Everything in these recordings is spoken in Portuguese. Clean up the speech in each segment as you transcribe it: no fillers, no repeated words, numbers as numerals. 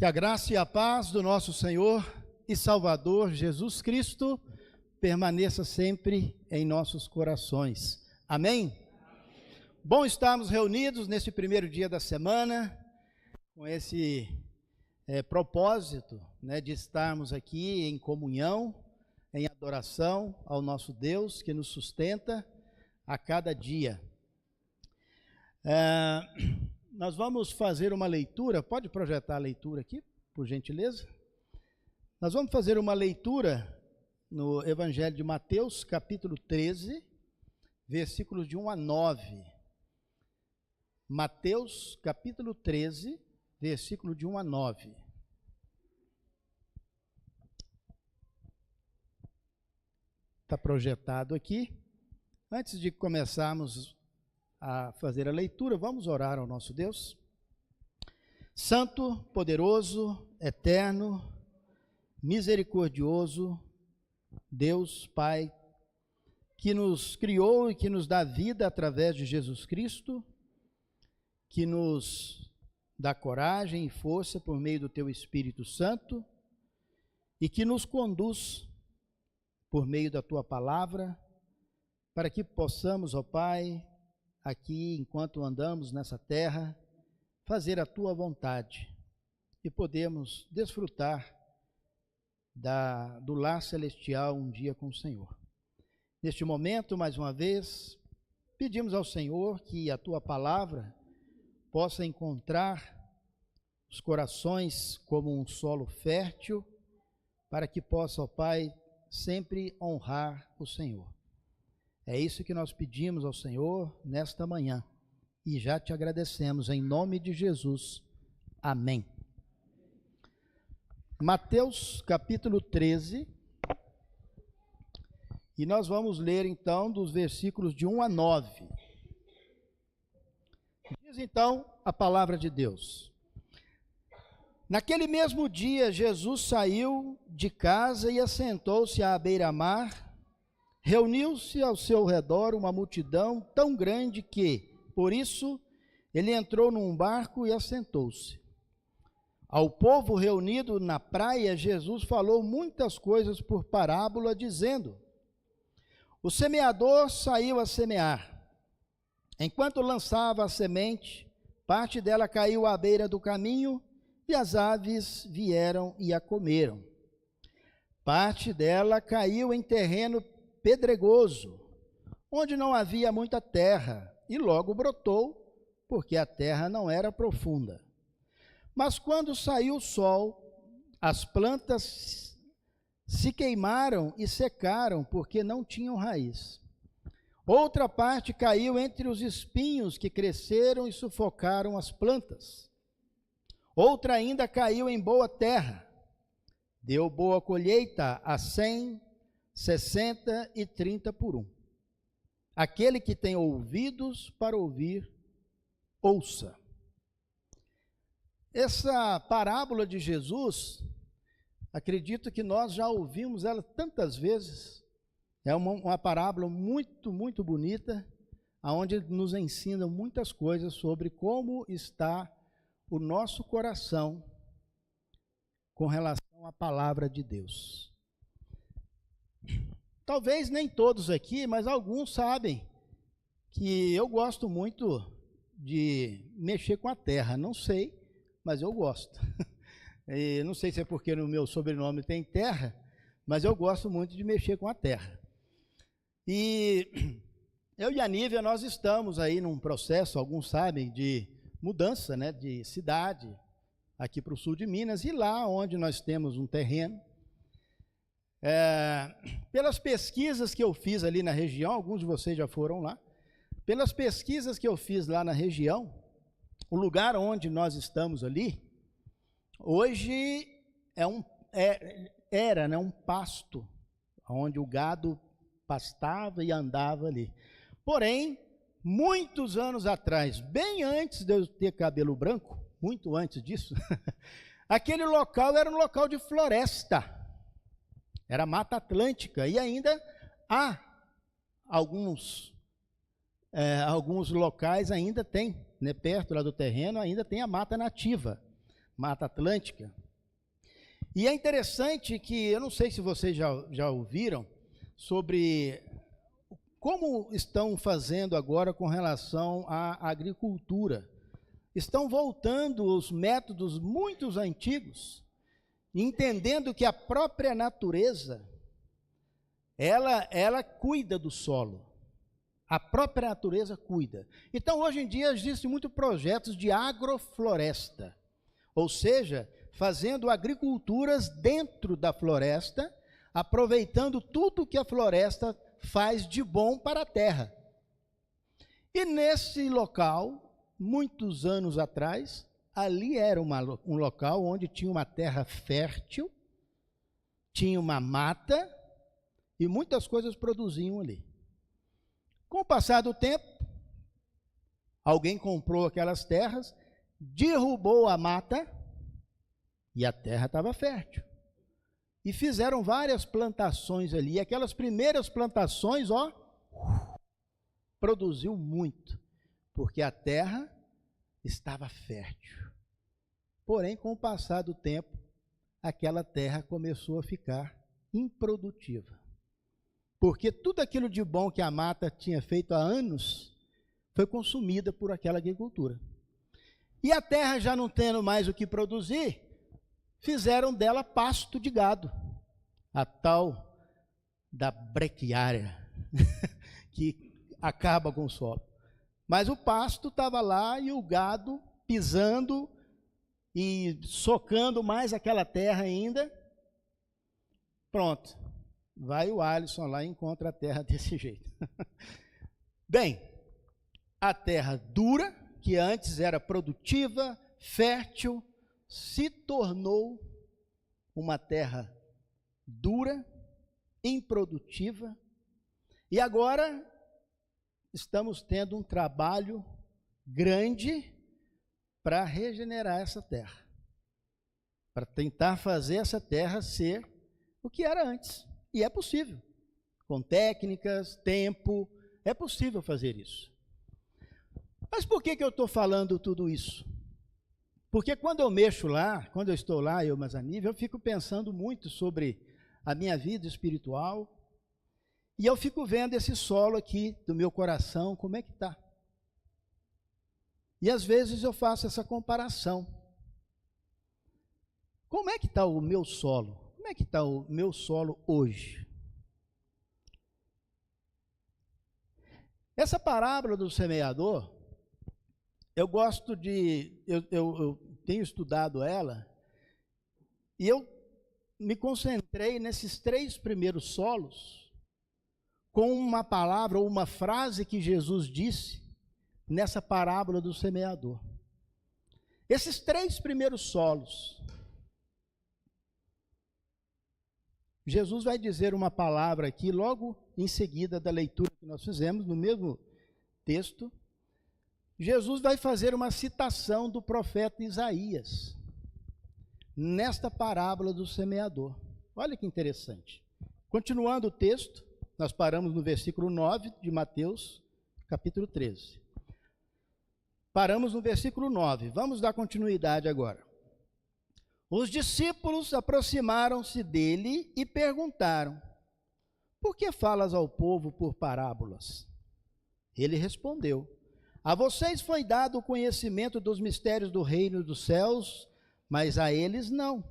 Que a graça e a paz do nosso Senhor e Salvador Jesus Cristo permaneça sempre em nossos corações. Amém? Bom estarmos reunidos nesse primeiro dia da semana, com esse propósito, de estarmos aqui em comunhão, em adoração ao nosso Deus que nos sustenta a cada dia. Nós vamos fazer uma leitura, pode projetar a leitura aqui, por gentileza? Nós vamos fazer uma leitura no Evangelho de Mateus, capítulo 13, versículos de 1 a 9. Mateus, capítulo 13, versículo de 1 a 9. Está projetado aqui. Antes de começarmos a fazer a leitura, vamos orar ao nosso Deus. Santo, poderoso, eterno, misericordioso, Deus Pai, que nos criou e que nos dá vida através de Jesus Cristo, que nos dá coragem e força por meio do Teu Espírito Santo e que nos conduz por meio da Tua palavra, para que possamos, ó Pai, aqui, enquanto andamos nessa terra, fazer a Tua vontade e podemos desfrutar do lar celestial um dia com o Senhor. Neste momento, mais uma vez, pedimos ao Senhor que a Tua palavra possa encontrar os corações como um solo fértil, para que possa, ó Pai, sempre honrar o Senhor. É isso que nós pedimos ao Senhor nesta manhã e já te agradecemos em nome de Jesus. Amém. Mateus capítulo 13, e nós vamos ler então dos versículos de 1 a 9. Diz então a palavra de Deus. Naquele mesmo dia, Jesus saiu de casa e assentou-se à beira-mar. Reuniu-se ao seu redor uma multidão tão grande que, por isso, ele entrou num barco e assentou-se. Ao povo reunido na praia, Jesus falou muitas coisas por parábola, dizendo: o semeador saiu a semear. Enquanto lançava a semente, parte dela caiu à beira do caminho e as aves vieram e a comeram. Parte dela caiu em terreno pedregoso, onde não havia muita terra, e logo brotou, porque a terra não era profunda. Mas quando saiu o sol, as plantas se queimaram e secaram, porque não tinham raiz. Outra parte caiu entre os espinhos que cresceram e sufocaram as plantas. Outra ainda caiu em boa terra, deu boa colheita a 100, 60 e 30 por 1. Aquele que tem ouvidos para ouvir, ouça. Essa parábola de Jesus, acredito que nós já ouvimos ela tantas vezes. É uma parábola muito, muito bonita, onde nos ensina muitas coisas sobre como está o nosso coração com relação à palavra de Deus. Talvez nem todos aqui, mas alguns sabem que eu gosto muito de mexer com a terra. Não sei, mas eu gosto. E não sei se é porque no meu sobrenome tem terra, mas eu gosto muito de mexer com a terra. E eu e a Nívia, nós estamos aí num processo, alguns sabem, de mudança, de cidade, aqui para o sul de Minas, e lá onde nós temos um terreno. Pelas pesquisas que eu fiz ali na região, alguns de vocês já foram lá, pelas pesquisas que eu fiz lá na região, o lugar onde nós estamos ali, hoje era um pasto, onde o gado pastava e andava ali. Porém, muitos anos atrás, bem antes de eu ter cabelo branco, muito antes disso, aquele local era um local de floresta. Era Mata Atlântica, e ainda há alguns locais ainda tem, perto lá do terreno, ainda tem a mata nativa. Mata Atlântica. E é interessante que, eu não sei se vocês já ouviram, sobre como estão fazendo agora com relação à agricultura. Estão voltando os métodos muito antigos, entendendo que a própria natureza, ela cuida do solo. A própria natureza cuida. Então, hoje em dia, existem muitos projetos de agrofloresta, ou seja, fazendo agriculturas dentro da floresta, aproveitando tudo que a floresta faz de bom para a terra. E nesse local, muitos anos atrás, ali era um local onde tinha uma terra fértil, tinha uma mata e muitas coisas produziam ali. Com o passar do tempo, alguém comprou aquelas terras, derrubou a mata e a terra estava fértil. E fizeram várias plantações ali. E aquelas primeiras plantações, produziu muito, porque a terra estava fértil. Porém, com o passar do tempo, aquela terra começou a ficar improdutiva. Porque tudo aquilo de bom que a mata tinha feito há anos, foi consumida por aquela agricultura. E a terra já não tendo mais o que produzir, fizeram dela pasto de gado, a tal da brequiária, que acaba com o solo. Mas o pasto estava lá e o gado pisando e socando mais aquela terra ainda. Pronto, vai o Alisson lá e encontra a terra desse jeito. Bem, a terra dura, que antes era produtiva, fértil, se tornou uma terra dura, improdutiva, e agora estamos tendo um trabalho grande para regenerar essa terra, para tentar fazer essa terra ser o que era antes, e é possível, com técnicas, tempo, é possível fazer isso. Mas por que eu estou falando tudo isso? Porque quando eu mexo lá, quando eu estou lá, eu, Mazanive, eu fico pensando muito sobre a minha vida espiritual, e eu fico vendo esse solo aqui do meu coração, como é que está. E às vezes eu faço essa comparação. Como é que está o meu solo? Como é que está o meu solo hoje? Essa parábola do semeador, eu gosto de, eu tenho estudado ela, e eu me concentrei nesses 3 primeiros solos, com uma palavra ou uma frase que Jesus disse nessa parábola do semeador. Esses 3 primeiros solos, Jesus vai dizer uma palavra aqui, logo em seguida da leitura que nós fizemos, no mesmo texto. Jesus vai fazer uma citação do profeta Isaías, nesta parábola do semeador. Olha que interessante. Continuando o texto, nós paramos no versículo 9 de Mateus, capítulo 13. Paramos no versículo 9, vamos dar continuidade agora. Os discípulos aproximaram-se dele e perguntaram: por que falas ao povo por parábolas? Ele respondeu: a vocês foi dado o conhecimento dos mistérios do reino dos céus, mas a eles não.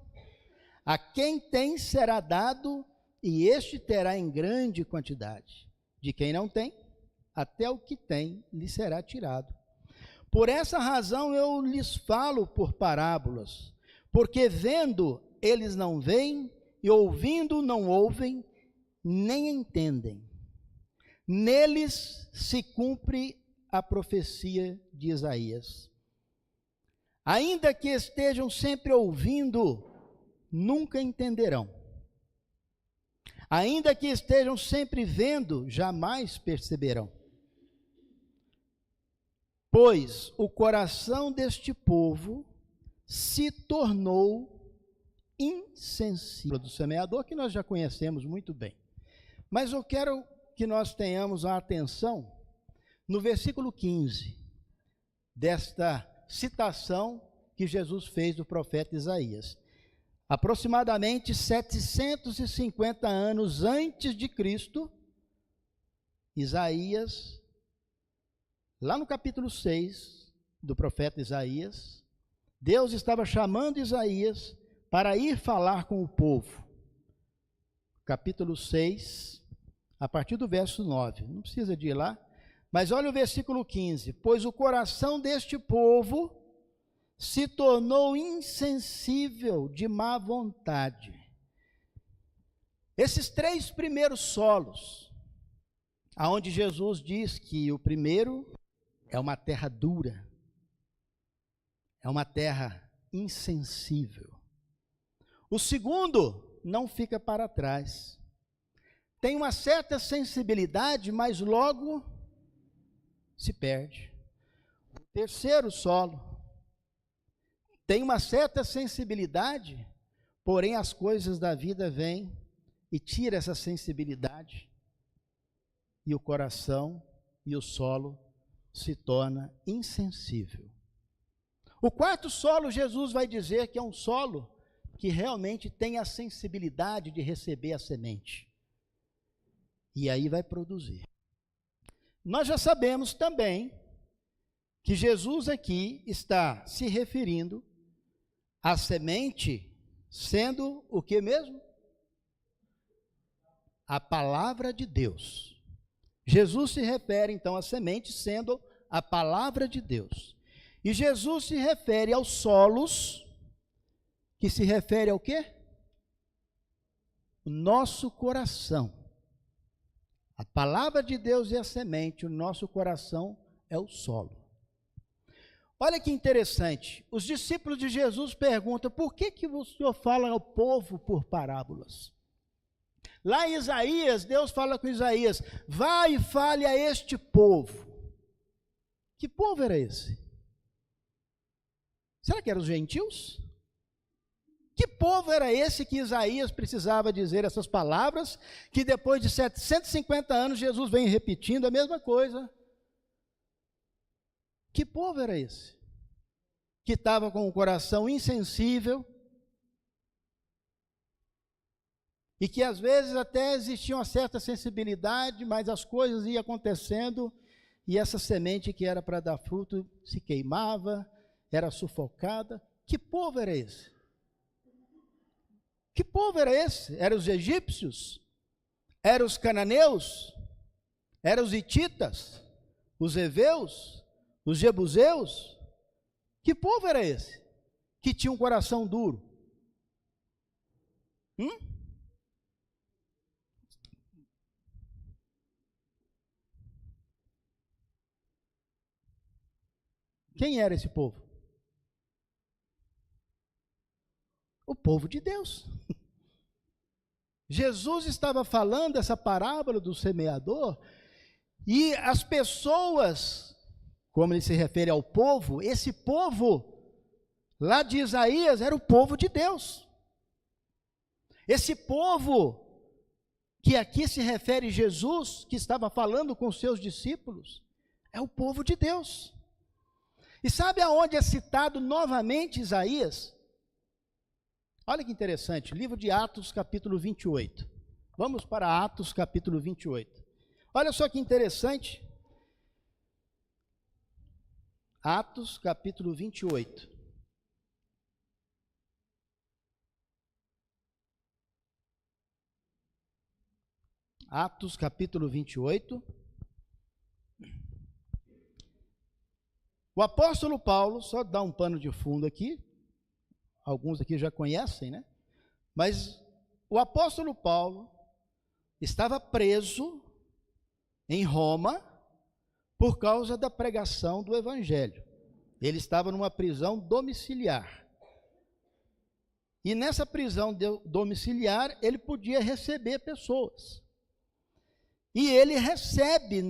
A quem tem será dado, e este terá em grande quantidade. De quem não tem, até o que tem lhe será tirado. Por essa razão eu lhes falo por parábolas, porque vendo eles não veem, e ouvindo não ouvem, nem entendem. Neles se cumpre a profecia de Isaías. Ainda que estejam sempre ouvindo, nunca entenderão. Ainda que estejam sempre vendo, jamais perceberão. Pois o coração deste povo se tornou insensível. Do semeador, que nós já conhecemos muito bem. Mas eu quero que nós tenhamos a atenção no versículo 15, desta citação que Jesus fez do profeta Isaías. Aproximadamente 750 anos antes de Cristo, Isaías, lá no capítulo 6 do profeta Isaías, Deus estava chamando Isaías para ir falar com o povo. Capítulo 6, a partir do verso 9, não precisa de ir lá, mas olha o versículo 15: pois o coração deste povo se tornou insensível de má vontade. Esses 3 primeiros solos, aonde Jesus diz que o primeiro é uma terra dura, é uma terra insensível. O segundo não fica para trás. Tem uma certa sensibilidade, mas logo se perde. O terceiro solo tem uma certa sensibilidade, porém as coisas da vida vêm e tira essa sensibilidade, e o coração e o solo se torna insensível. O quarto solo, Jesus vai dizer que é um solo que realmente tem a sensibilidade de receber a semente. E aí vai produzir. Nós já sabemos também que Jesus aqui está se referindo à semente sendo o que mesmo? A palavra de Deus. Jesus se refere então à semente sendo a palavra de Deus. E Jesus se refere aos solos, que se refere ao quê? O nosso coração. A palavra de Deus é a semente, o nosso coração é o solo. Olha que interessante, os discípulos de Jesus perguntam, por que o Senhor fala ao povo por parábolas? Lá em Isaías, Deus fala com Isaías, vai e fale a este povo. Que povo era esse? Será que eram os gentios? Que povo era esse que Isaías precisava dizer essas palavras, que depois de 750 anos Jesus vem repetindo a mesma coisa? Que povo era esse? Que estava com o coração insensível e que às vezes até existia uma certa sensibilidade, mas as coisas iam acontecendo e essa semente que era para dar fruto se queimava, era sufocada. Que povo era esse? Que povo era esse? Eram os egípcios? Eram os cananeus? Eram os hititas? Os heveus? Os jebuseus? Que povo era esse? Que tinha um coração duro? Quem era esse povo? O povo de Deus. Jesus estava falando essa parábola do semeador, e as pessoas, como ele se refere ao povo, esse povo lá de Isaías era o povo de Deus. Esse povo que aqui se refere Jesus, que estava falando com seus discípulos, é o povo de Deus. E sabe aonde é citado novamente Isaías? Olha que interessante, livro de Atos, capítulo 28. Vamos para Atos, capítulo 28. Olha só que interessante. Atos, capítulo 28. Atos, capítulo 28. O apóstolo Paulo, só dá um pano de fundo aqui, alguns aqui já conhecem, né? Mas o apóstolo Paulo estava preso em Roma por causa da pregação do evangelho. Ele estava numa prisão domiciliar. E nessa prisão domiciliar, ele podia receber pessoas. E ele recebe,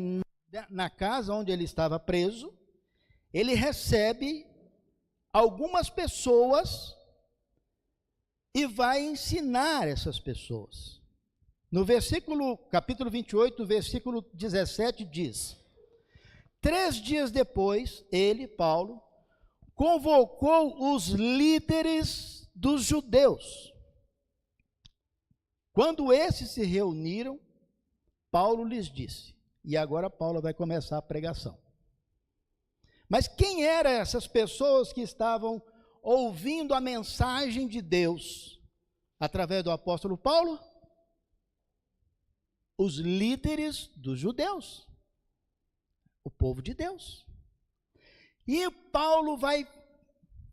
na casa onde ele estava preso, ele recebe algumas pessoas e vai ensinar essas pessoas. No capítulo 28, versículo 17 diz: 3 dias depois, ele, Paulo, convocou os líderes dos judeus. Quando esses se reuniram, Paulo lhes disse, e agora Paulo vai começar a pregação. Mas quem eram essas pessoas que estavam ouvindo a mensagem de Deus através do apóstolo Paulo? Os líderes dos judeus, o povo de Deus. E Paulo vai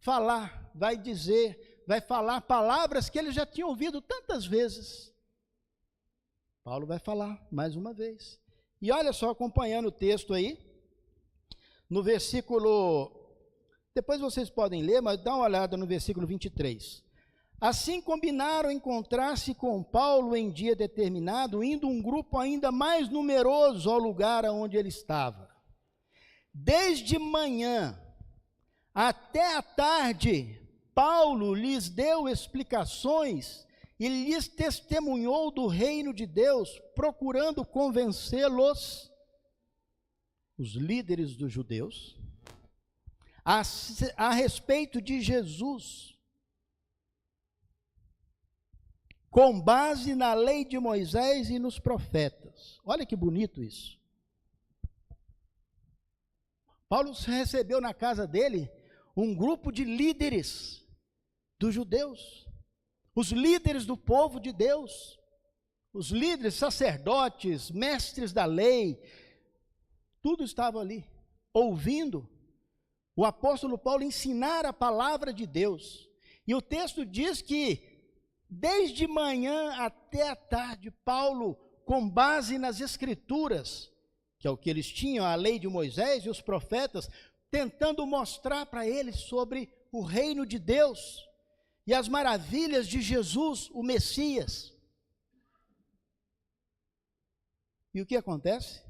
falar, vai dizer, vai falar palavras que ele já tinha ouvido tantas vezes. Paulo vai falar mais uma vez. E olha só, acompanhando o texto aí, no versículo, depois vocês podem ler, mas dá uma olhada no versículo 23. Assim combinaram encontrar-se com Paulo em dia determinado, indo um grupo ainda mais numeroso ao lugar onde ele estava. Desde manhã até a tarde, Paulo lhes deu explicações e lhes testemunhou do reino de Deus, procurando convencê-los, os líderes dos judeus, a respeito de Jesus, com base na lei de Moisés e nos profetas. Olha que bonito isso. Paulo recebeu na casa dele um grupo de líderes dos judeus, os líderes do povo de Deus, os líderes, sacerdotes, mestres da lei, tudo estava ali, ouvindo o apóstolo Paulo ensinar a palavra de Deus. E o texto diz que, desde manhã até a tarde, Paulo, com base nas escrituras, que é o que eles tinham, a lei de Moisés e os profetas, tentando mostrar para eles sobre o reino de Deus e as maravilhas de Jesus, o Messias. E o que acontece?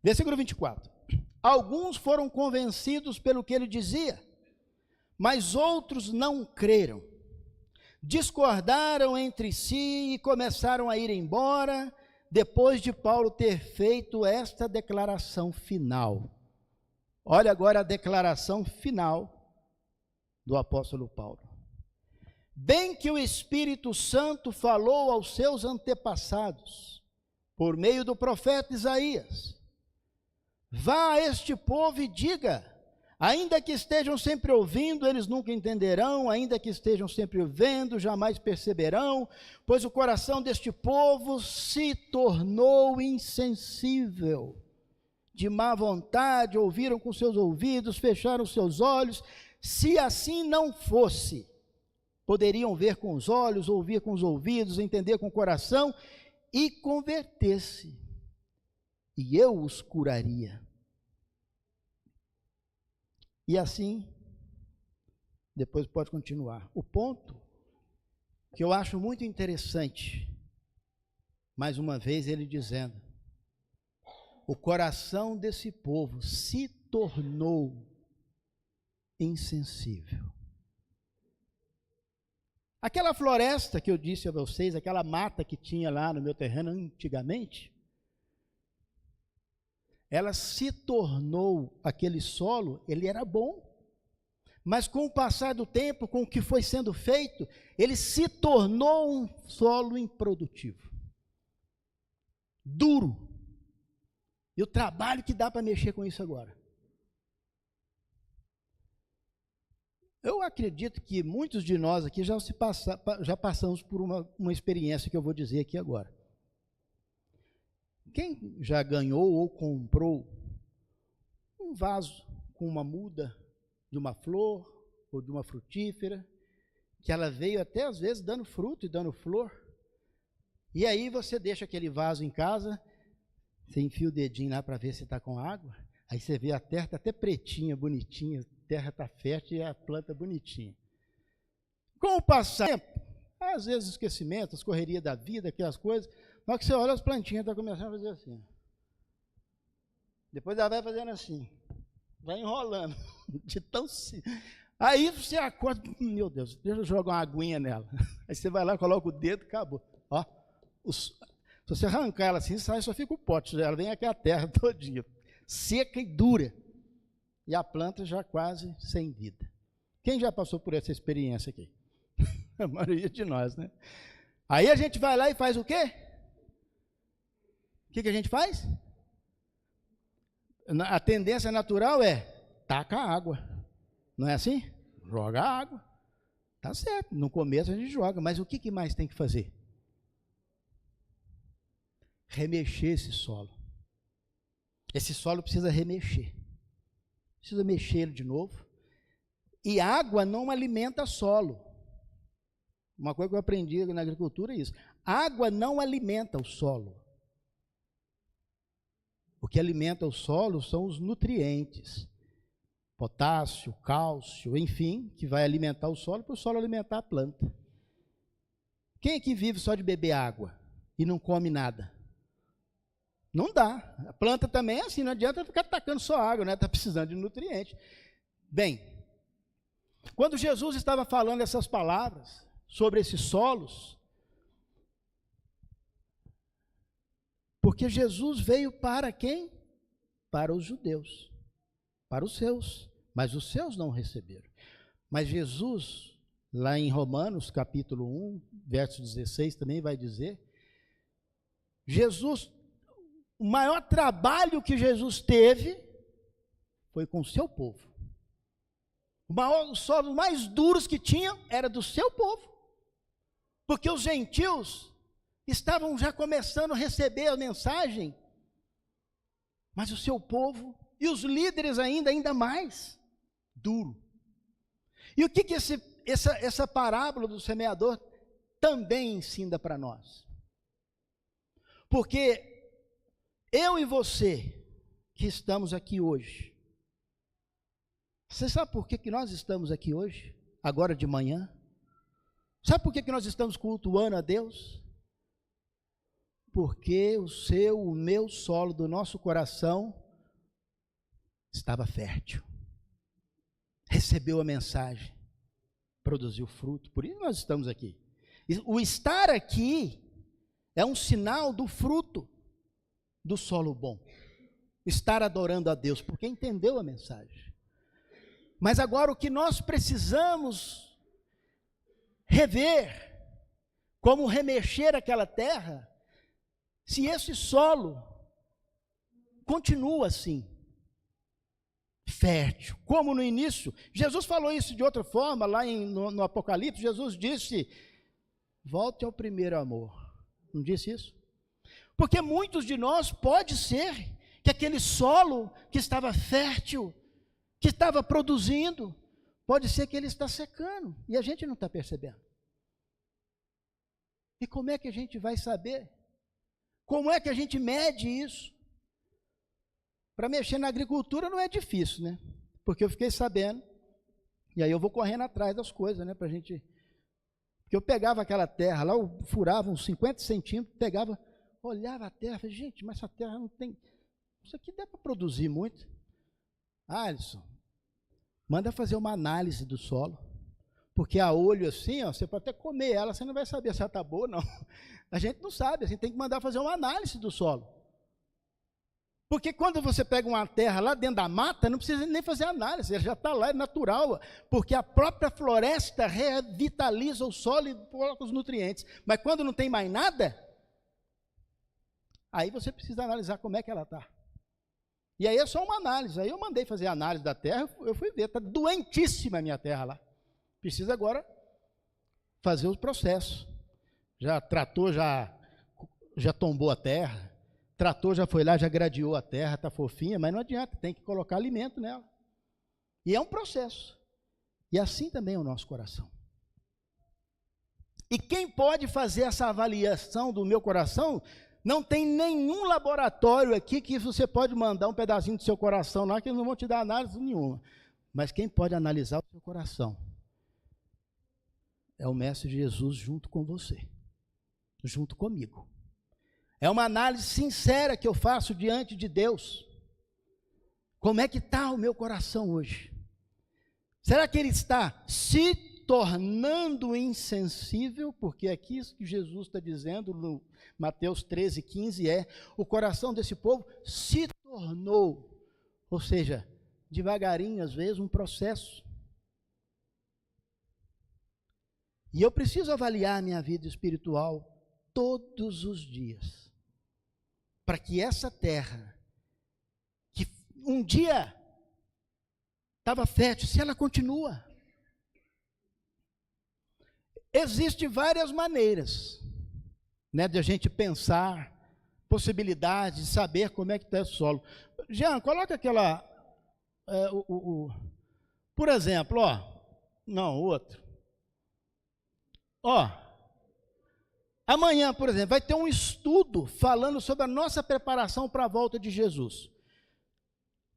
Versículo 24. Alguns foram convencidos pelo que ele dizia, mas outros não creram. Discordaram entre si e começaram a ir embora, depois de Paulo ter feito esta declaração final. Olha agora a declaração final do apóstolo Paulo. Bem que o Espírito Santo falou aos seus antepassados, por meio do profeta Isaías: vá a este povo e diga, ainda que estejam sempre ouvindo, eles nunca entenderão, ainda que estejam sempre vendo, jamais perceberão, pois o coração deste povo se tornou insensível. De má vontade, ouviram com seus ouvidos, fecharam seus olhos. Se assim não fosse, poderiam ver com os olhos, ouvir com os ouvidos, entender com o coração e converter-se, e eu os curaria. E assim, depois pode continuar. O ponto que eu acho muito interessante, mais uma vez ele dizendo, o coração desse povo se tornou insensível. Aquela floresta que eu disse a vocês, aquela mata que tinha lá no meu terreno antigamente, ela se tornou, aquele solo, ele era bom, mas com o passar do tempo, com o que foi sendo feito, ele se tornou um solo improdutivo, duro. E o trabalho que dá para mexer com isso agora. Eu acredito que muitos de nós aqui já passamos por uma experiência que eu vou dizer aqui agora. Quem já ganhou ou comprou um vaso com uma muda de uma flor ou de uma frutífera, que ela veio até às vezes dando fruto e dando flor, e aí você deixa aquele vaso em casa, você enfia o dedinho lá para ver se está com água, aí você vê a terra está até pretinha, bonitinha, a terra está fértil e a planta bonitinha. Com o passar do tempo, às vezes esquecimento, as correrias da vida, aquelas coisas, na hora que você olha, as plantinhas estão começando a fazer assim. Depois ela vai fazendo assim, vai enrolando, de tão aí você acorda, meu Deus, deixa eu jogar uma aguinha nela. Aí você vai lá, coloca o dedo, acabou. Ó, se você arrancar ela assim, sai, só fica o pote, ela vem aqui a terra todinha, seca e dura. e a planta já quase sem vida. Quem já passou por essa experiência aqui? A maioria de nós, né? Aí a gente vai lá e faz o quê? O que a gente faz? A tendência natural é taca água. Não é assim? Joga água. Tá certo, no começo a gente joga, mas o que mais tem que fazer? Remexer esse solo. Esse solo precisa remexer. Precisa mexer ele de novo. E água não alimenta solo. Uma coisa que eu aprendi na agricultura é isso. Água não alimenta o solo. O que alimenta o solo são os nutrientes. Potássio, cálcio, enfim, que vai alimentar o solo para o solo alimentar a planta. Quem é que vive só de beber água e não come nada? Não dá. A planta também é assim, não adianta ficar tacando só água, né? Está precisando de nutrientes. Bem, quando Jesus estava falando essas palavras sobre esses solos, porque Jesus veio para quem? Para os judeus, para os seus, mas os seus não receberam. Mas Jesus, lá em Romanos, capítulo 1, verso 16, também vai dizer, Jesus, o maior trabalho que Jesus teve foi com o seu povo. Os solos mais duros que tinham era do seu povo. Porque os gentios estavam já começando a receber a mensagem, mas o seu povo e os líderes ainda mais duro. E o que essa parábola do semeador também ensina para nós? Porque eu e você que estamos aqui hoje, você sabe por que nós estamos aqui hoje, agora de manhã? Sabe por que nós estamos cultuando a Deus? Porque o meu solo do nosso coração estava fértil. Recebeu a mensagem, produziu fruto, por isso nós estamos aqui. O estar aqui é um sinal do fruto do solo bom. Estar adorando a Deus, porque entendeu a mensagem. Mas agora o que nós precisamos rever, como remexer aquela terra, se esse solo continua assim, fértil, como no início. Jesus falou isso de outra forma, lá no Apocalipse, Jesus disse, volte ao primeiro amor. Não disse isso? Porque muitos de nós, pode ser, que aquele solo que estava fértil, que estava produzindo, pode ser que ele está secando, e a gente não está percebendo. E como é que a gente vai saber? Como é que a gente mede isso? Para mexer na agricultura não é difícil, né? Porque eu fiquei sabendo, e aí eu vou correndo atrás das coisas, né? Para a gente... Porque eu pegava aquela terra lá, eu furava uns 50 centímetros, pegava, olhava a terra, falei, gente, mas essa terra não tem... Isso aqui dá para produzir muito. Alisson, manda fazer uma análise do solo, porque a olho assim, ó, você pode até comer ela, você não vai saber se ela está boa ou não. A gente não sabe, a gente tem que mandar fazer uma análise do solo. Porque quando você pega uma terra lá dentro da mata, não precisa nem fazer análise, ela já está lá, é natural, porque a própria floresta revitaliza o solo e coloca os nutrientes. Mas quando não tem mais nada, aí você precisa analisar como é que ela está. E aí é só uma análise. Aí eu mandei fazer a análise da terra, eu fui ver, está doentíssima a minha terra lá. Precisa agora fazer o processo. Já tratou, já tombou a terra, tratou, já foi lá, já gradeou a terra, está fofinha, mas não adianta, tem que colocar alimento nela. E é um processo. E assim também é o nosso coração. E quem pode fazer essa avaliação do meu coração? Não tem nenhum laboratório aqui que você pode mandar um pedacinho do seu coração lá, que eles não vão te dar análise nenhuma. Mas quem pode analisar o seu coração é o Mestre Jesus junto com você, junto comigo. É uma análise sincera que eu faço diante de Deus. Como é que está o meu coração hoje? Será que ele está se tornando insensível? Porque aqui isso que Jesus está dizendo no Mateus 13:15 é, o coração desse povo se tornou, ou seja, devagarinho, às vezes, um processo. E eu preciso avaliar a minha vida espiritual todos os dias, para que essa terra, que um dia estava fértil, se ela continua. Existem várias maneiras, né, de a gente pensar, possibilidades, de saber como é que está o solo. Jean, coloca aquela, por exemplo, outro. Amanhã, por exemplo, vai ter um estudo falando sobre a nossa preparação para a volta de Jesus.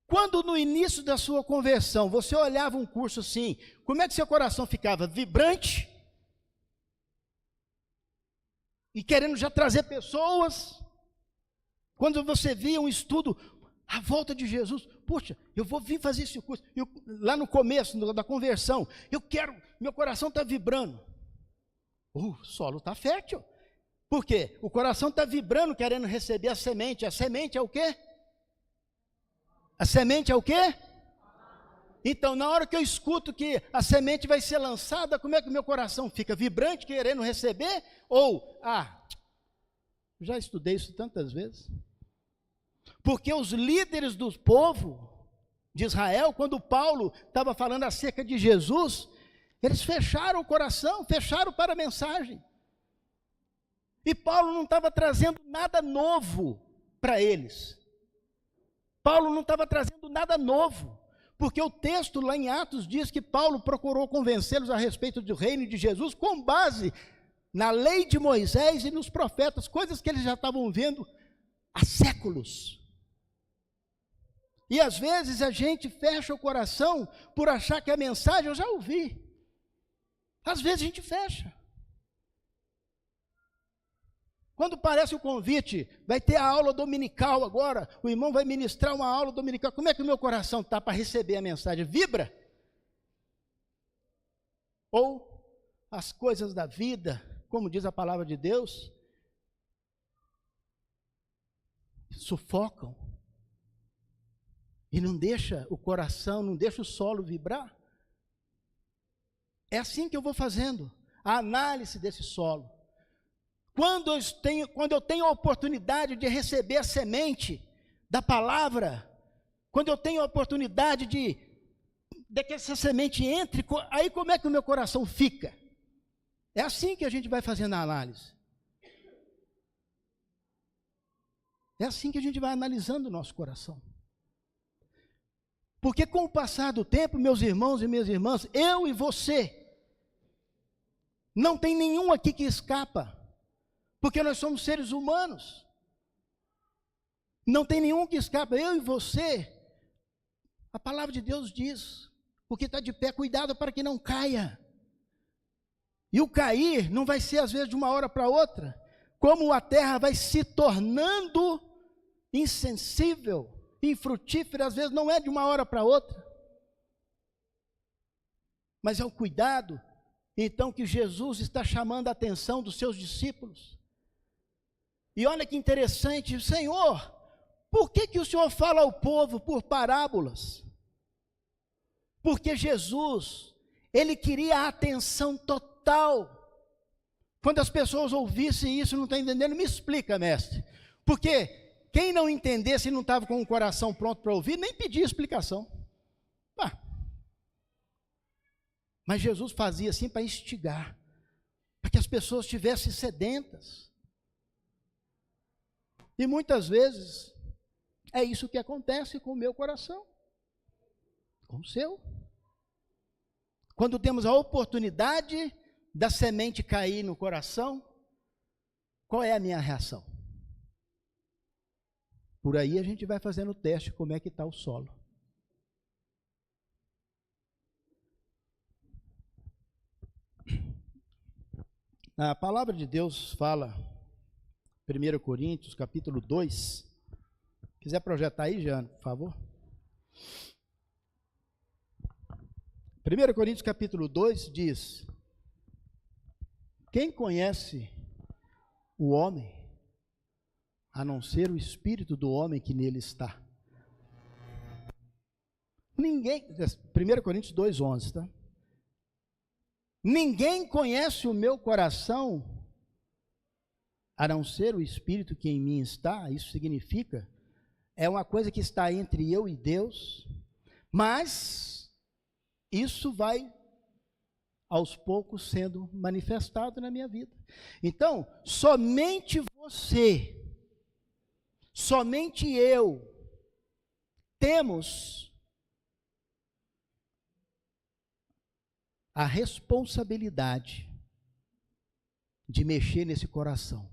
Quando no início da sua conversão, você olhava um curso assim, como é que seu coração ficava? Vibrante? E querendo já trazer pessoas? Quando você via um estudo, a volta de Jesus, poxa, eu vou vir fazer esse curso. Lá no começo da conversão, meu coração está vibrando. O solo está fértil. Por quê? O coração está vibrando, querendo receber a semente. A semente é o quê? A semente é o quê? Então, na hora que eu escuto que a semente vai ser lançada, como é que o meu coração fica? Vibrante, querendo receber? Ou, já estudei isso tantas vezes. Porque os líderes do povo de Israel, quando Paulo estava falando acerca de Jesus, eles fecharam o coração, fecharam para a mensagem. E Paulo não estava trazendo nada novo para eles. Paulo não estava trazendo nada novo. Porque o texto lá em Atos diz que Paulo procurou convencê-los a respeito do reino de Jesus com base na lei de Moisés e nos profetas, coisas que eles já estavam vendo há séculos. E às vezes a gente fecha o coração por achar que a mensagem eu já ouvi. Às vezes a gente fecha. Quando parece o convite, vai ter a aula dominical agora, o irmão vai ministrar uma aula dominical, como é que o meu coração está para receber a mensagem? Vibra? Ou as coisas da vida, como diz a palavra de Deus, sufocam e não deixa o coração, não deixa o solo vibrar? É assim que eu vou fazendo a análise desse solo. Quando eu tenho a oportunidade de receber a semente da palavra, quando eu tenho a oportunidade de que essa semente entre, aí como é que o meu coração fica? É assim que a gente vai fazendo a análise. É assim que a gente vai analisando o nosso coração. Porque com o passar do tempo, meus irmãos e minhas irmãs, eu e você, não tem nenhum aqui que escapa. Porque nós somos seres humanos. Não tem nenhum que escapa. Eu e você, a palavra de Deus diz, o que está de pé, cuidado para que não caia. E o cair não vai ser às vezes de uma hora para outra. Como a terra vai se tornando insensível, infrutífera, às vezes não é de uma hora para outra. Mas é o cuidado, então, que Jesus está chamando a atenção dos seus discípulos. E olha que interessante, Senhor, por que o Senhor fala ao povo por parábolas? Porque Jesus, Ele queria a atenção total. Quando as pessoas ouvissem isso, não estão entendendo, me explica, mestre. Porque quem não entendesse e não estava com o coração pronto para ouvir, nem pedia explicação. Mas Jesus fazia assim para instigar, para que as pessoas estivessem sedentas. E muitas vezes, é isso que acontece com o meu coração, com o seu. Quando temos a oportunidade da semente cair no coração, qual é a minha reação? Por aí a gente vai fazendo o teste, como é que está o solo. A palavra de Deus fala, 1 Coríntios, capítulo 2. Quiser projetar aí, Jean, por favor. 1 Coríntios, capítulo 2 diz: quem conhece o homem, a não ser o espírito do homem que nele está? Ninguém, 1 Coríntios 2,11, tá? Ninguém conhece o meu coração, a não ser o Espírito que em mim está. Isso significa, é uma coisa que está entre eu e Deus, mas isso vai aos poucos sendo manifestado na minha vida. Então, somente você, somente eu, temos a responsabilidade de mexer nesse coração.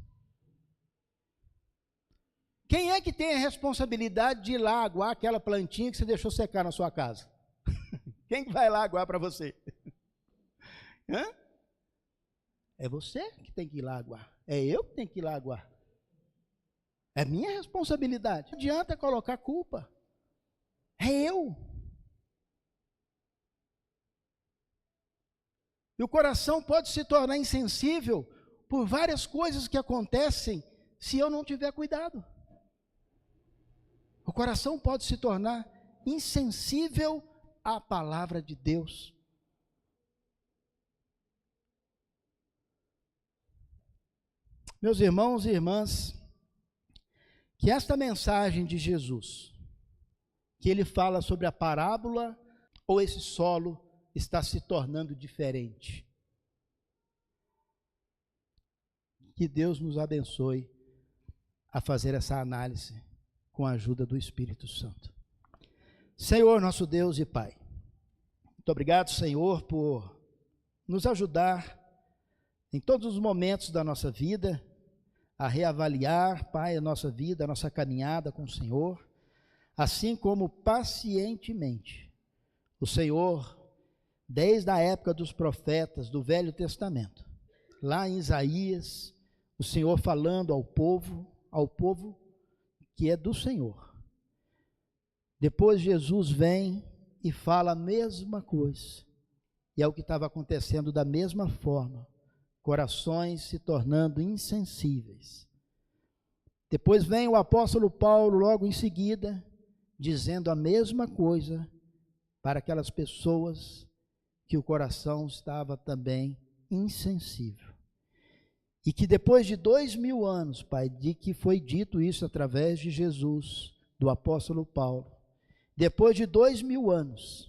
Quem é que tem a responsabilidade de ir lá aguar aquela plantinha que você deixou secar na sua casa? Quem vai lá aguar para você? Hã? É você que tem que ir lá aguar. É eu que tenho que ir lá aguar. É minha responsabilidade. Não adianta colocar culpa. É eu. E o coração pode se tornar insensível por várias coisas que acontecem se eu não tiver cuidado. O coração pode se tornar insensível à palavra de Deus. Meus irmãos e irmãs, que esta mensagem de Jesus, que ele fala sobre a parábola, ou esse solo está se tornando diferente. Que Deus nos abençoe a fazer essa análise com a ajuda do Espírito Santo. Senhor, nosso Deus e Pai, muito obrigado, Senhor, por nos ajudar em todos os momentos da nossa vida, a reavaliar, Pai, a nossa vida, a nossa caminhada com o Senhor, assim como pacientemente o Senhor, desde a época dos profetas do Velho Testamento, lá em Isaías, o Senhor falando ao povo que é do Senhor. Depois Jesus vem e fala a mesma coisa, e é o que estava acontecendo da mesma forma, corações se tornando insensíveis. Depois vem o apóstolo Paulo logo em seguida, dizendo a mesma coisa para aquelas pessoas que o coração estava também insensível. E que depois de 2000 anos, Pai, de que foi dito isso através de Jesus, do apóstolo Paulo, depois de 2000 anos,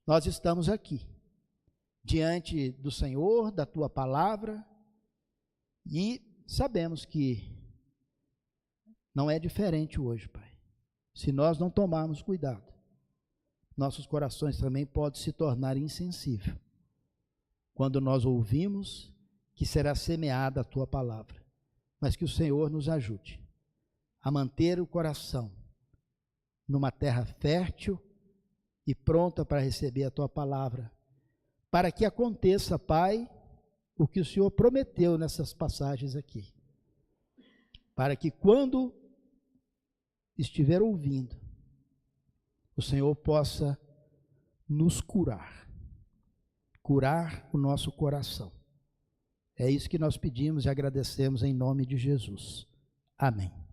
nós estamos aqui, diante do Senhor, da Tua palavra, e sabemos que não é diferente hoje, Pai. Se nós não tomarmos cuidado, nossos corações também podem se tornar insensíveis, quando nós ouvimos que será semeada a Tua palavra, mas que o Senhor nos ajude a manter o coração numa terra fértil e pronta para receber a Tua palavra, para que aconteça, Pai, o que o Senhor prometeu nessas passagens aqui, para que quando estiver ouvindo, o Senhor possa nos curar o nosso coração. É isso que nós pedimos e agradecemos em nome de Jesus. Amém.